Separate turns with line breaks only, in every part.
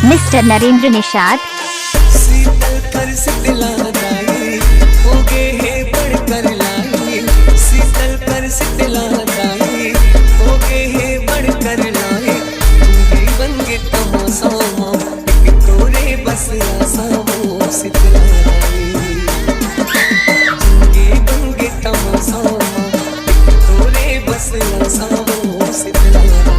Mister Narendra Nishad.
शीतल पर शीतला दाई हो गे है बढ़कर लाई, शीतल पर शीतला दाई हो गे है बढ़कर लाई। बन गे तमाशा तोरे बस आसामो शीतला दाई, बन गे तमाशा तोरे बस आसामो शीतला दाई।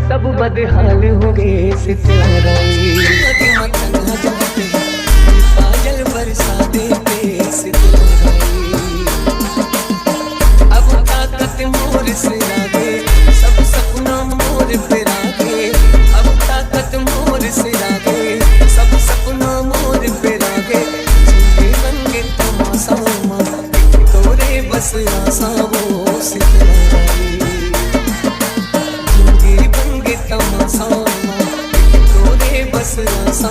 सब बदहाल हो गए शीतला राई, पायल बरसा देते शीतला राई। अब ताकत मोर से आगे सब सपना मोर पे आगे, अब ताकत मोर से आगे सब सपना मोर पे आगे। बन के तमाशा तोरे बस आशा वो शीतला राई, तोरे बस आशा